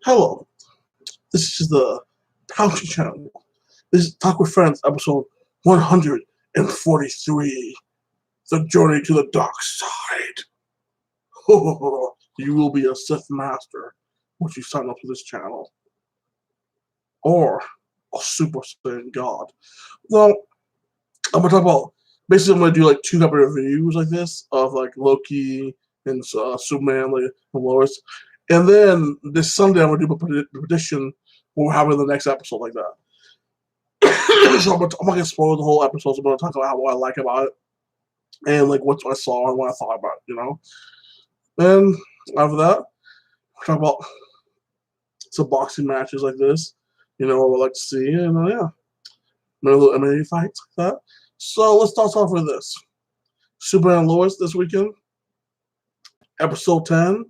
Hello, this is the Pouchy Channel. This is Talk with Friends, episode 143. The Journey to the Dark Side. You will be a Sith Master once you sign up for this channel. Or a Super Saiyan God. Well, I'm going to talk about, basically I'm going to do like two type of reviews like this of like Loki and Superman like, and Lois. And then this Sunday I'm going to do a prediction what we're having in the next episode like that. So I'm not going to spoil the whole episode. So I'm going to talk about what I like about it and like what I saw and what I thought about it, you know. And after that, we'll talk about some boxing matches like this, you know, what I like to see. And yeah, maybe a little MMA fights like that. So let's start off with this. Superman and Lois this weekend, episode 10.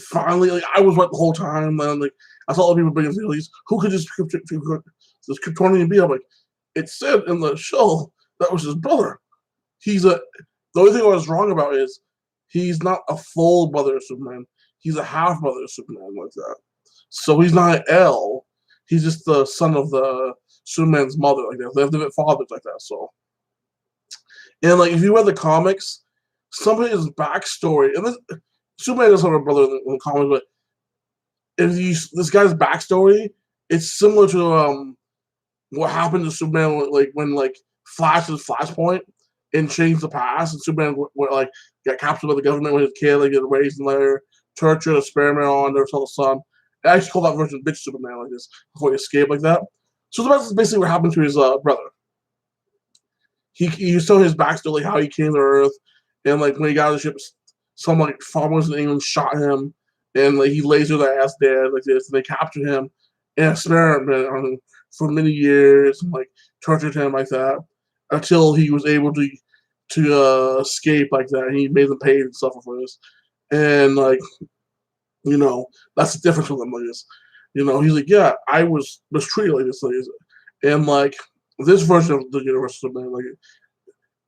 Finally, like I was right the whole time, and like I saw other people bringing theories. Who could this Kryptonian be? I'm like, it said in the show that was his brother. The only thing I was wrong about is he's not a full brother of Superman. He's a half brother of Superman like that. So he's not an L. He's just the son of the Superman's mother like that. They have different fathers like that. So, and like if you read the comics, some of his backstory and this. Superman doesn't have a brother in the comics, but if this guy's backstory, it's similar to what happened to Superman like when like Flash's Flashpoint and changed the past, and Superman like got captured by the government when he was a kid, like get raised in there, tortured, experiment on, never saw the sun. I actually call that version bitch Superman like this before he escaped like that. So that's basically what happened to his brother. He saw his backstory, like how he came to Earth, and like when he got on the ship. Some like farmers in England shot him, and like he lasered their ass dead like this, and they captured him and experimented on him for many years, and like tortured him like that until he was able to escape like that. And he made them pay and suffer for this, and like you know that's the difference with him like this. You know, he's like, yeah, I was mistreated like this, and like this version of the universe, man, like.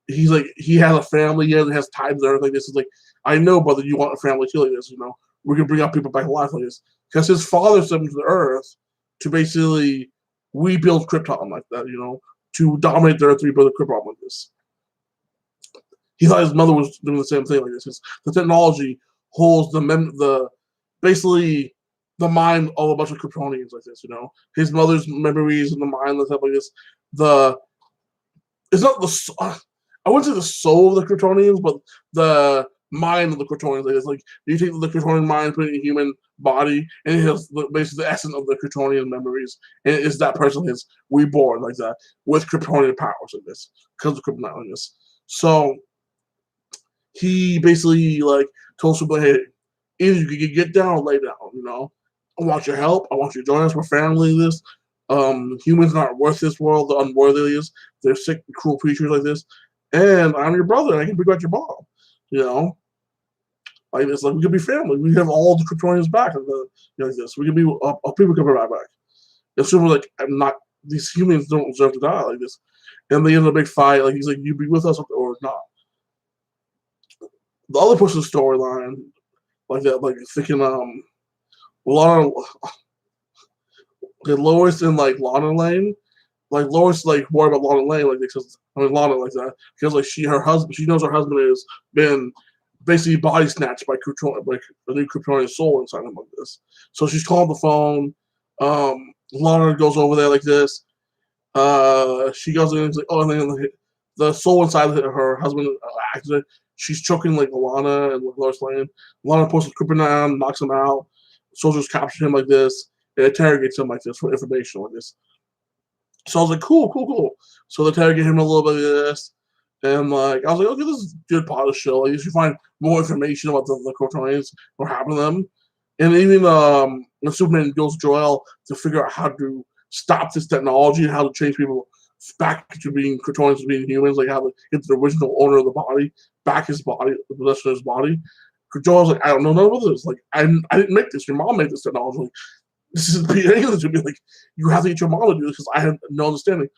He's like he has a family, he has ties and everything. This is like I know, brother, you want a family too like this, you know. We can bring up people back to life like this. Because his father sent him to the Earth to basically rebuild Krypton like that, you know, to dominate the Earth, rebuild Krypton like this. He thought his mother was doing the same thing like this. The technology holds the basically the mind of a bunch of Kryptonians like this, you know. His mother's memories in the mind and stuff like this. It's not the I wouldn't say the soul of the Kryptonians, but the mind of the Kryptonians. Like, it's like you take the Kryptonian mind, put it in a human body, and it has basically the essence of the Kryptonian memories. And it's that person is reborn like that with Kryptonian powers like this because of kryptonite like this. So he basically like told Superman, hey, either you can get down or lay down, you know. I want your help. I want you to join us. We're family this. Humans aren't worth this world. They're unworthy. They're sick, cruel creatures like this. And I'm your brother, and I can bring back your mom. You know, like it's like we could be family. We have all the Kryptonians back, like this. We can be people can bring back. It's super like I'm not. These humans don't deserve to die like this. And they end a big fight. Like he's like, you be with us or not. The other person's storyline, like that, like thinking Lana, Lois and like Lana Lane. Like Lois, like worried about Lana Lane, like because Lana like that because like she knows her husband has been basically body snatched by a new Kryptonian soul inside him like this. So she's calling the phone. Lana goes over there like this. She goes in and like, oh, and then the soul inside her husband accident. She's choking like Lana and Lois Lane. Lana pulls the kryptonite on, knocks him out. Soldiers capture him like this. It interrogates him like this for information like this. So I was like, cool. So they interrogate him a little bit of this. And like I was like, okay, this is a good part of the show. Like, you should find more information about the Kryptonians, what happened to them. And even when Superman goes to Jor-El to figure out how to stop this technology and how to change people back to being Kryptonians to being humans, like how to get the original owner of the body, back his body, the possession of his body. Jor-El's like, I don't know none of this. Like, I didn't make this. Your mom made this technology. Like, this is being to be like, you have to get your mom to do this because I have no understanding.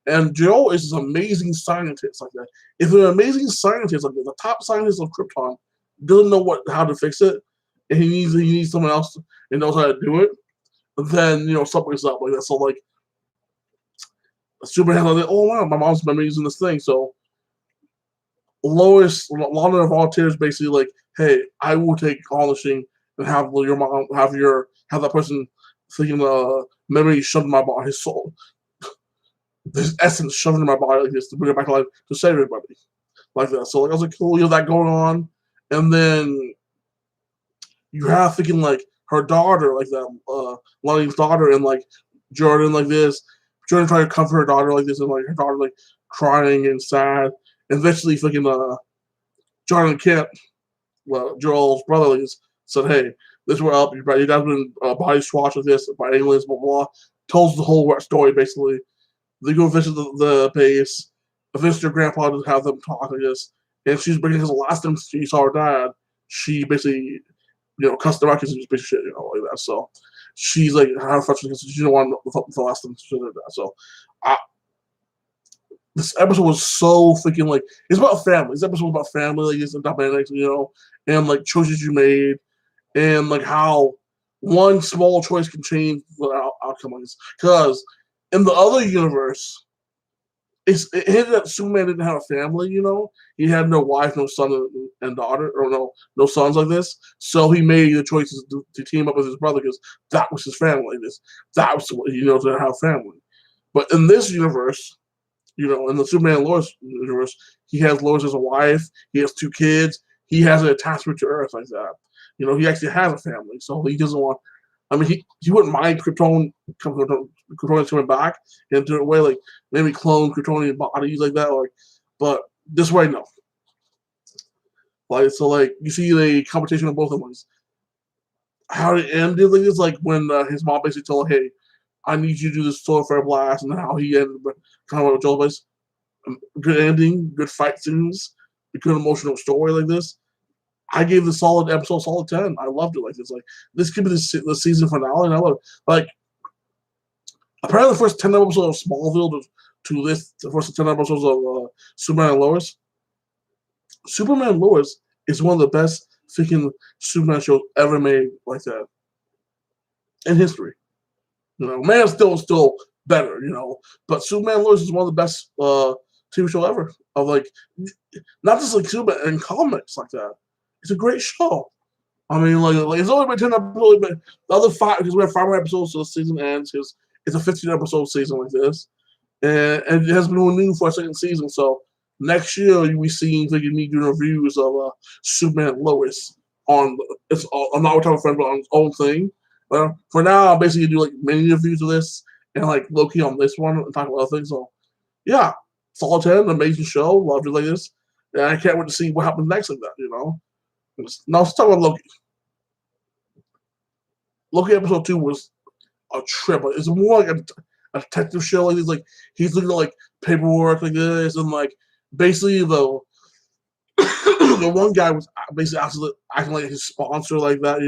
And Joel is this amazing scientist like that. If an amazing scientist like that, the top scientist of Krypton, doesn't know how to fix it, and he needs someone else and knows how to do it, then something's up like that. So like Superman like, oh wow, my mom's been using this thing. So Lois, Lana of volunteers basically like, hey, I will take polishing and have your mom have that person thinking memory shoved in my body, his soul, his essence shoved in my body like this to bring it back to life to save everybody like that. So like I was like, cool, you have that going on, and then you have thinking like her daughter like that, Lonnie's daughter, and like Jordan like this. Jordan trying to comfort her daughter like this, and like her daughter like crying and sad. And eventually, fucking Jordan Kent, well, Joel's brother, like, said, "Hey, this we're up. You guys have been body swatched with this by aliens, blah blah." Tells the whole story basically. They go visit the base, visit her grandpa to have them talk like this, and she's because the last time she saw her dad, she basically cussed them out because he was a piece of shit, like that. So she's like, how frustrated because she didn't want the last time she did that. So this episode was so freaking like it's about family. This episode was about family, like it's dynamics, and like choices you made, and like how one small choice can change the outcome of this. Because in the other universe, it ended up Superman didn't have a family. He had no wife, no son and daughter, or no sons like this. So he made the choices to team up with his brother because that was his family. That was what to have family. But in this universe, in the Superman and Lois universe, he has Lois as a wife. He has 2 kids. He has an attachment to Earth like that. He actually has a family, so he doesn't want. I mean, he wouldn't mind Kryptonians coming back in a different way, like maybe clone Kryptonian bodies like that, but this way, no. Like so, like you see the competition of both of them. How it ended, like it's like when his mom basically told him, "Hey, I need you to do this solar flare blast," and how he ended up kind of like Joel Place. Good ending, good fight scenes, a good emotional story like this. I gave the solid 10. I loved it like this. Like this could be the season finale, and I love it. Like apparently the first 10 episodes of Smallville to this, the first 10 episodes of Superman and Lois. Superman and Lois is one of the best freaking Superman shows ever made like that in history. Man of Steel is still better, but Superman and Lois is one of the best TV show ever. Of like, not just like Superman and comics like that. It's a great show. I mean, like it's only been 10 episodes, but the other 5 because we have 5 more episodes, so the season ends. Because it's a 15-episode season like this, and it has been renewed for a second season. So next year you'll be seeing me doing reviews of Superman and Lois on it's. I'm not talking friends, but on its own thing. For now, I'll basically do like mini reviews of this and like Loki on this one and talk about other things. So yeah, solid 10, amazing show, loved it like this, and I can't wait to see what happens next like that. Now let's talk about Loki. Loki episode 2 was a trip. It's more like a detective show. Like he's looking at like paperwork like this, and like basically the the one guy was basically acting like his sponsor like that,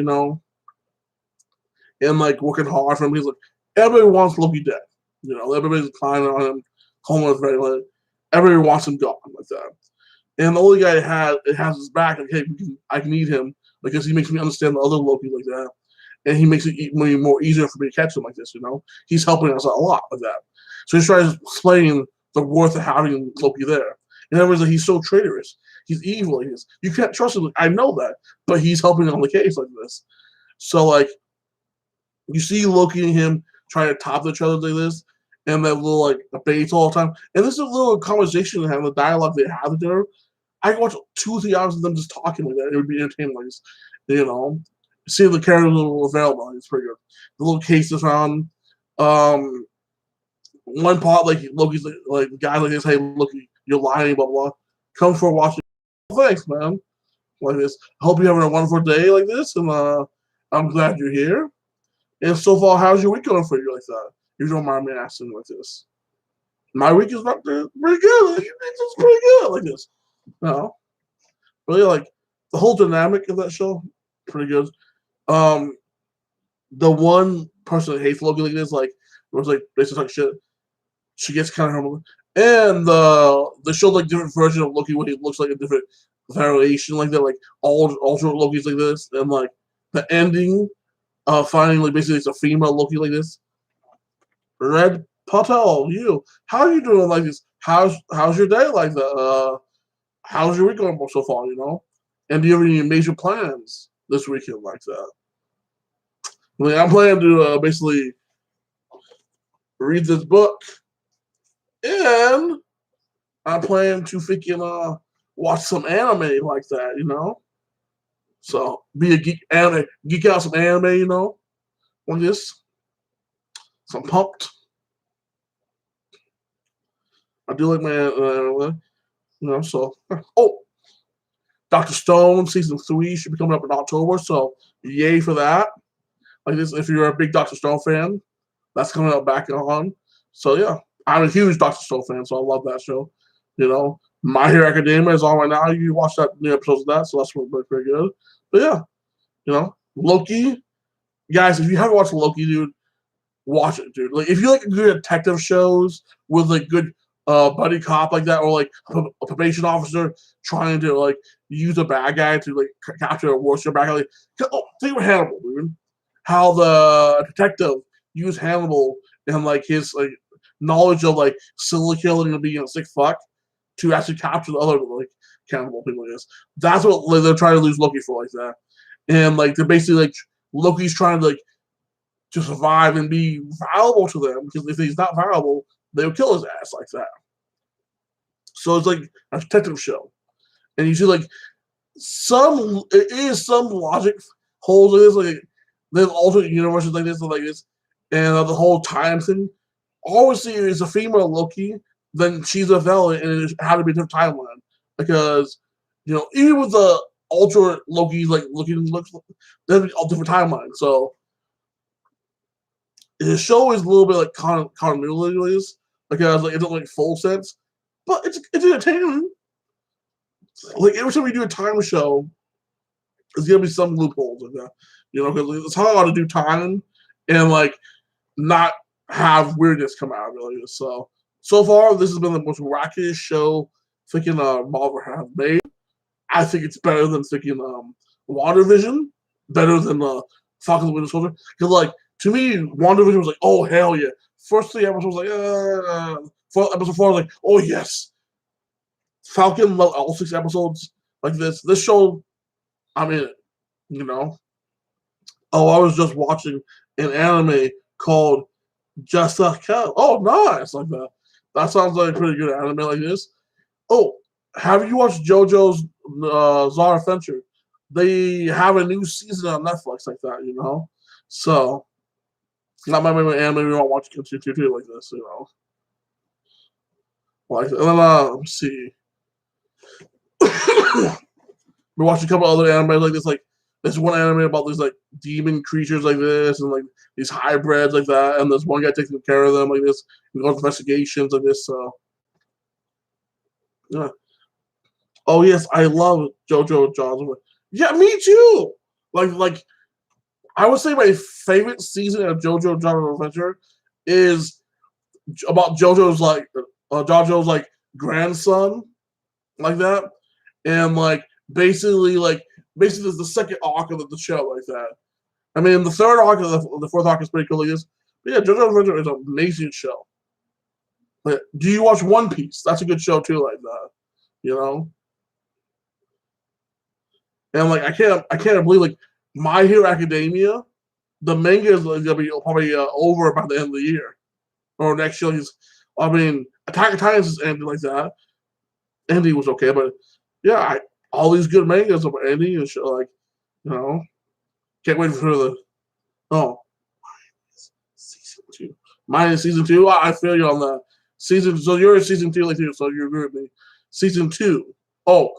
and like working hard for him. He's like everybody wants Loki dead. Everybody's climbing on him, calling him very like everybody wants him gone like that. And the only guy it has his back, like, hey, I can need him because he makes me understand the other Loki like that. And he makes it more easier for me to catch him like this, He's helping us a lot with that. So he's trying to explain the worth of having Loki there. In other words, he's so traitorous. He's evil. You can't trust him. I know that. But he's helping on the case like this. So, like, you see Loki and him trying to top each other like this, and that little, like, debates all the time. And this is a little conversation they have, the dialogue they have with her. I could watch 2 or 3 hours of them just talking like that. It would be entertaining like this, See if the characters are available. It's pretty good. The little cases around. One part like Loki's like the guy like this. Hey, Loki, you're lying. Blah blah. Come for watching. Thanks, man. Like this. I hope you're having a wonderful day like this, and I'm glad you're here. And so far, how's your week going for you like that? If you don't mind me asking like this. My week is not pretty good. Like, it's just pretty good like this. Really like the whole dynamic of that show. Pretty good. The one person that hates Loki like this, like was like basically talking shit. She gets kind of And they showed like different version of Loki when he looks like a different variation like that, like all alternate Lokis like this, and like the ending, finding like basically it's a female Loki like this. Red Patel, you, how are you doing like this? How's your day like that? How's your week going so far? You know, and do you have any major plans this weekend like that? I mean, I'm planning to basically read this book, and I'm planning to freaking watch some anime like that, you know. So be a geek out some anime, you know. On this, so I'm pumped. I do like my you know. So oh, Doctor Stone season 3 should be coming up in October, so yay for that. Like this, if you're a big Doctor Stone fan, that's coming up back on. So yeah, I'm a huge Doctor Stone fan, so I love that show. You know, My Hero Academia is on right now. You watch that new episodes of that, so that's pretty good. But yeah, you know, Loki, guys, if you haven't watched Loki, dude, watch it, dude. Like if you like good detective shows with like good buddy cop like that, or like a probation officer trying to like use a bad guy to like capture a worse bad guy. Like, oh, think of Hannibal, dude. How the detective used Hannibal and like his like knowledge of like serial killing and being a sick fuck to actually capture the other like cannibal people. Like this. That's what like, they're trying to lose Loki for like that, and like they're basically like Loki's trying to like to survive and be valuable to them, because if he's not valuable, they'll kill his ass like that. So it's like a detective show, and you see like it is some logic holes in this, like there's alternate universes like this and like this, and the whole time thing. Obviously, it's a female Loki, then she's a villain, and it had to be a different timeline because you know even with the alternate Loki like looks, there's a different timeline. So the show is a little bit like continuity, because like it doesn't make full sense, but it's entertaining. Like every time we do a time show, there's gonna be some loopholes in that, you know, because it's hard to do time and like not have weirdness come out of it. So far, this has been the most wackiest show thinking Marvel have made. I think it's better than thinking WandaVision, better than Falcon and Winter Soldier. Because like to me, WandaVision was like, oh hell yeah. First 3 episodes was like, episode 4 was like, oh yes. Falcon loved all 6 episodes like this. This show, I mean, you know. Oh, I was just watching an anime called Jessica. Oh, nice, like that. That sounds like a pretty good anime like this. Oh, have you watched JoJo's Bizarre Adventure? They have a new season on Netflix like that, you know. So that might be an anime we want to watch continue like this, you know. Like, and then let's see. We watched a couple other anime like this, like there's one anime about these like demon creatures like this and like these hybrids like that, and there's one guy taking care of them like this, and goes investigations like this. So yeah. Oh yes, I love JoJo Jaws. Yeah, me too. Like I would say my favorite season of JoJo Jaws Adventure is about JoJo's like grandson like that, and like basically the second arc of the show like that. I mean, the third arc of the fourth arc is pretty cool like this. But yeah, JoJo's Adventure is an amazing show. But do you watch One Piece? That's a good show too, like that. You know. And like I can't believe like My Hero Academia, the manga is like, gonna be probably over by the end of the year or next year. I mean, Attack of Titans is ending like that. Ending was okay, but yeah, all these good mangas of ending and shit, like you know, can't wait for the oh season 2. Mine is season 2. I feel you on that season. So you're in season 2, like you, so you agree with me. Season 2. Oh,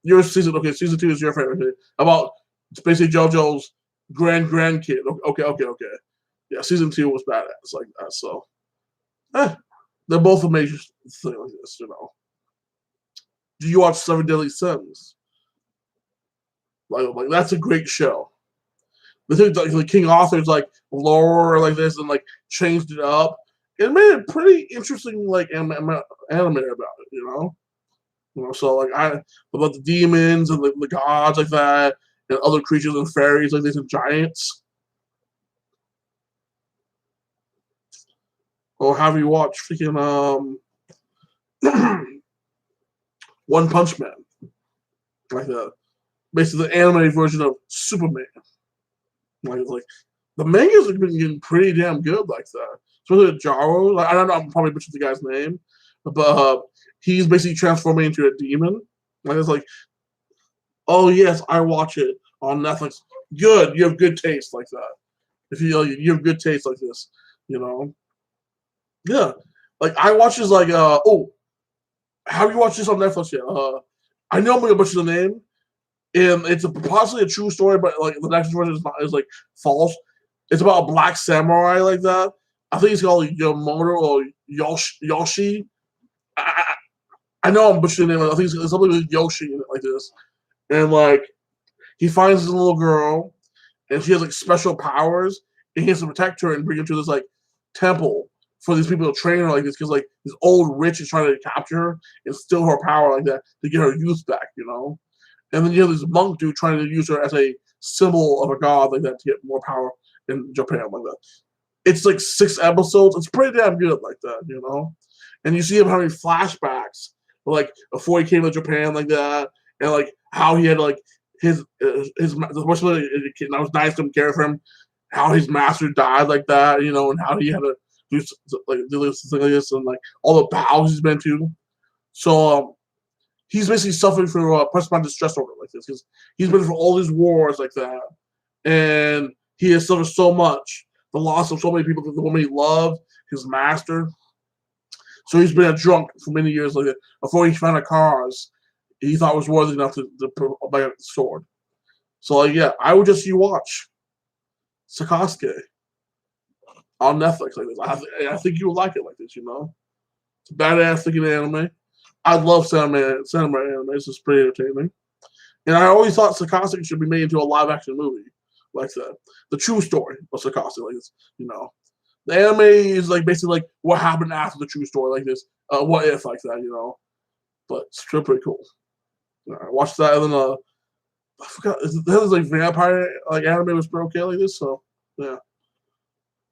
your season. Okay, season 2 is your favorite. Okay? About it's basically JoJo's grandkid. Okay. Yeah, season 2 was badass like that. So, they're both amazing thing like this. You know. Do you watch Seven Deadly Sins? Like that's a great show. The thing, like the King Arthur's like lore like this and like changed it up, it made it pretty interesting, like anime about it, so like about the demons and the gods like that, and other creatures and fairies like these and giants. Or have you watched freaking One Punch Man, like basically the anime version of Superman. Like the mangas have been getting pretty damn good like that. Especially Jaro. Like I don't know, I'm probably butchered the guy's name, but he's basically transforming into a demon. Like it's like, oh yes, I watch it on Netflix. Good, you have good taste like that. If you have good taste like this, you know. Yeah, like I watch this like oh, have you watched this on Netflix yet? I know I'm gonna butcher the name, and it's possibly a true story, but like the next version is like false. It's about a black samurai like that. I think it's called Yamamoto or Yoshi. I know I'm butchering the name. I think it's something with Yoshi in it like this. And like he finds this little girl, and she has like special powers, and he has to protect her and bring her to this like temple for these people to train her like this because like this old rich is trying to capture her and steal her power like that to get her youth back, And then you have this monk dude trying to use her as a symbol of a god like that to get more power in Japan like that. It's like 6 episodes. It's pretty damn good like that, And you see him having flashbacks, like before he came to Japan like that, and like how he had like his the kid that was nice to care for him, how his master died like that, and how he had to do this thing like this, and like all the bows he's been to. So he's basically suffering from post-traumatic distress disorder like this because he's been through all these wars like that, and he has suffered so much, the loss of so many people, the woman he loved, his master. So he's been a drunk for many years like that. Before he found a cause he thought was worthy enough to buy a sword. So like yeah, I would just watch Sasuke on Netflix like this. I think you would like it like this, It's a badass looking anime. I love samurai anime. It's just pretty entertaining. And I always thought Sasuke should be made into a live action movie like that. The true story of Sasuke like this, The anime is like basically like what happened after the true story like this. What if like that, But it's still pretty cool. Watch that and then I forgot there's like vampire like anime was pretty okay like this, so yeah.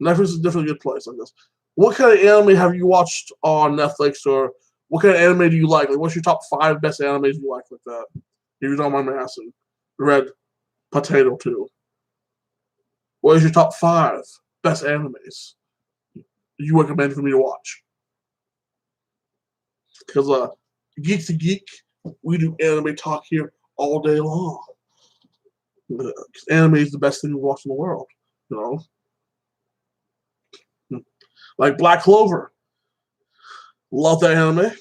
Netflix is definitely a good place like this. What kind of anime have you watched on Netflix, or what kind of anime do you like? Like, what's your top 5 best animes you like that? If you don't mind me asking. Red Potato 2. What is your top 5 best animes you recommend for me to watch? Because Geek to Geek, we do anime talk here all day long. Anime is the best thing to watch in the world, Like Black Clover. Love that anime.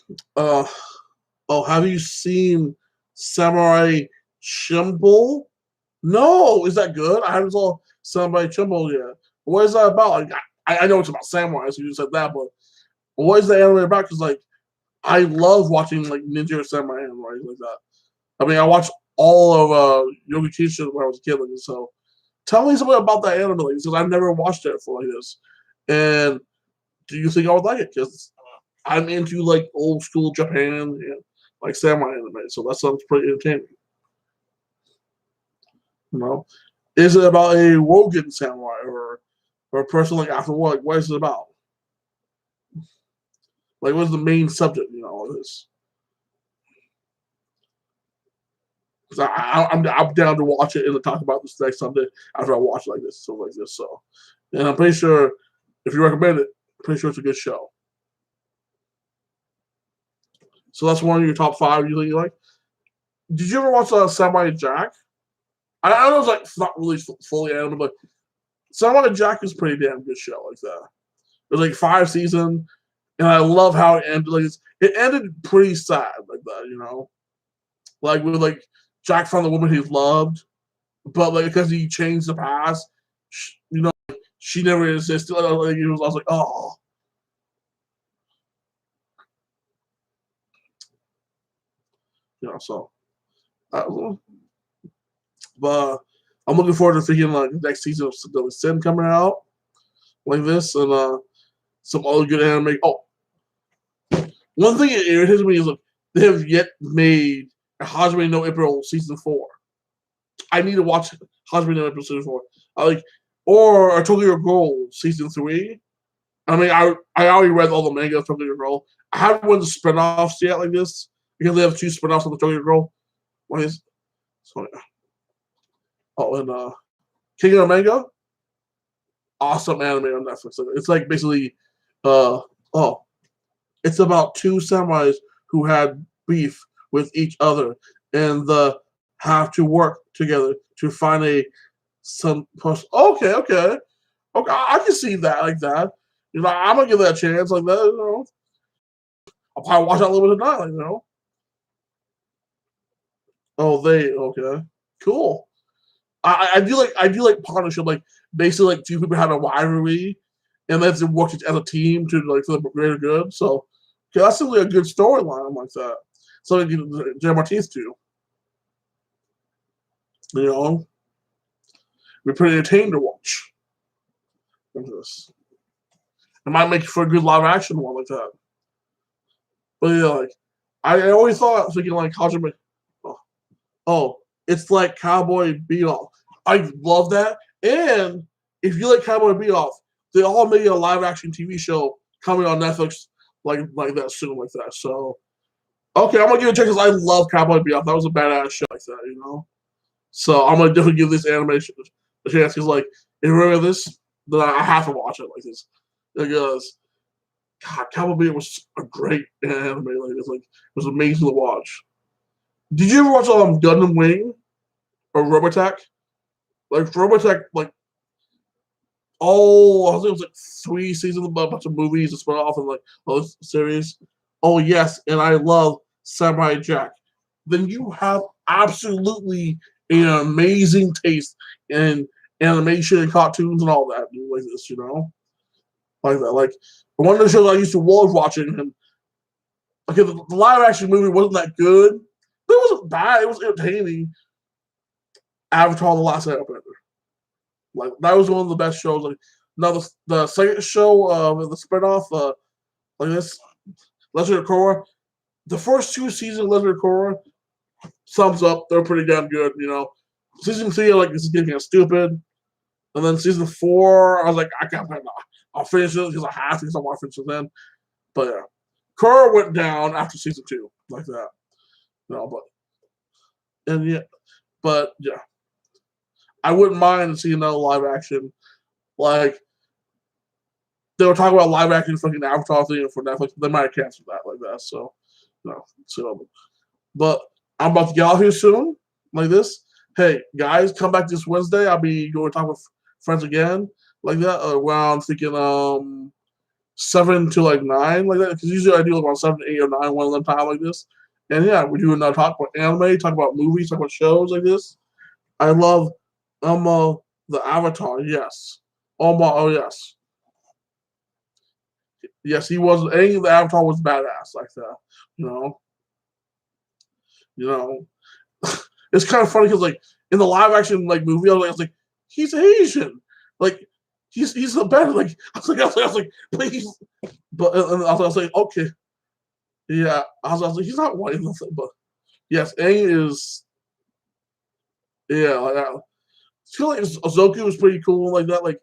Have you seen Samurai Champloo? No, is that good? I haven't saw Samurai Champloo yet. What is that about? Like, I know it's about samurai, so you said that, but what is the anime about? Because like, I love watching like ninja samurai anime like that. I mean, I watched all of Yogi Teacher when I was a kid, like, so tell me something about that anime because I've never watched it before like this. And do you think I would like it? Because I'm into like old school Japan and like samurai anime, so that sounds pretty entertaining. Is it about a Wogan samurai or a person like after what? Like, what is it about? Like, what's the main subject? Of this. Because I'm down to watch it and to talk about this next Sunday after I watch like this, so like this. So, and I'm pretty sure if you recommend it, I'm pretty sure it's a good show. So that's one of your top 5 you think you like. Did you ever watch Samurai Jack? I know it's like not really fully anime, but Samurai Jack is a pretty damn good show like that. It was like 5 seasons, and I love how it ended. Like it ended pretty sad like that, Like with like Jack found the woman he loved, but like because he changed the past, she never existed. Like, I was like, oh. So. But I'm looking forward to thinking like the next season of Seductive Sin coming out like this, and some other good anime. Oh, one thing that irritates me is like they have yet made a Hajime no Ippo season 4. I need to watch Hajime no Ippo season 4. Or a Tokyo Ghoul season 3. I mean, I already read all the manga of Tokyo Ghoul. I haven't read the spinoffs yet like this because they have 2 spinoffs of the Tokyo Ghoul. One is and King of Manga, awesome anime on Netflix. It's like basically, it's about 2 samurais who had beef with each other and have to work together to find some person. Okay, I can see that like that. You know, I'm gonna give that a chance like that. You know, I'll probably watch that a little bit tonight. You know. Oh, okay, cool. I do like partnership, like basically like 2 people have a rivalry, and then they work as a team to like for the greater good. So, okay, that's really a good storyline like that. So J. Martinez too. You know, we're pretty entertained to watch. This. It might make for a good live action one like that. But yeah, like I always thought thinking like Hajime. Oh, it's like Cowboy Bebop. I love that. And if you like Cowboy Bebop, they all made a live action TV show coming on Netflix like that soon like that. So okay, I'm gonna give it a check because I love Cowboy Bebop. That was a badass show like that, you know. So I'm gonna definitely give this animation a chance because like if you remember this, then I have to watch it like this because God, Cowboy Bebop was a great anime. Like it was amazing to watch. Did you ever watch Gundam Wing or Robotech? Like Robotech, like I think it was like 3 seasons, a bunch of movies to spin off and like those series. Oh yes, and I love Samurai Jack. Then you have absolutely an amazing taste in animation and cartoons and all that like this, you know, like that. Like one of the shows I used to love watching, and okay, the live action movie wasn't that good. But it wasn't bad. It was entertaining. Avatar: The Last Airbender. Like that was one of the best shows. Like now the second show with the spinoff, like this, Legend of Korra. The first 2 seasons of Legend of Korra, thumbs up. They're pretty damn good. You know, season 3, like this is getting kind of stupid, and then season 4, I was like, I'll finish it because I have to because I want to finish it then. But yeah, Korra went down after season 2, like that. You know, but yeah. I wouldn't mind seeing another live action. Like they were talking about live action fucking Avatar thing for Netflix. They might have canceled that like that. So, no. So, but I'm about to get out here soon, like this. Hey guys, come back this Wednesday. I'll be going to talk with friends again, like that. Around thinking 7 to like 9, like that. Because usually I do like around 7, 8, or 9 one of them time like this. And yeah, we do another talk about anime, talk about movies, talk about shows like this. I love the Avatar, yes. Oh yes. Yes, he was. Any of the Avatar was badass like that. You know. You know. It's kind of funny because like in the live action like movie, I was like he's Asian. Like he's the better. Like I was like, please. But and I was like, okay. Yeah, I was like, he's not white, nothing, but yes, Aang is. Yeah, like I feel like Azoku was pretty cool like that. Like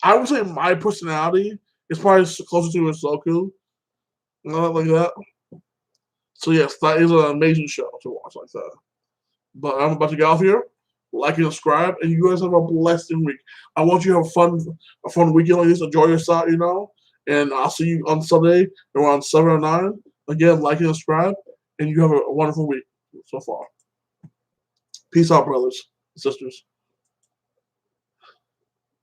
I would say my personality is probably closer to Azoku, like that. So yes, that is an amazing show to watch like that. But I'm about to get off here. Like and subscribe, and you guys have a blessed week. I want you to have a fun weekend like this. Enjoy yourself, you know. And I'll see you on Sunday around 7 or 9. Again, like and subscribe, and you have a wonderful week so far. Peace out, brothers and sisters.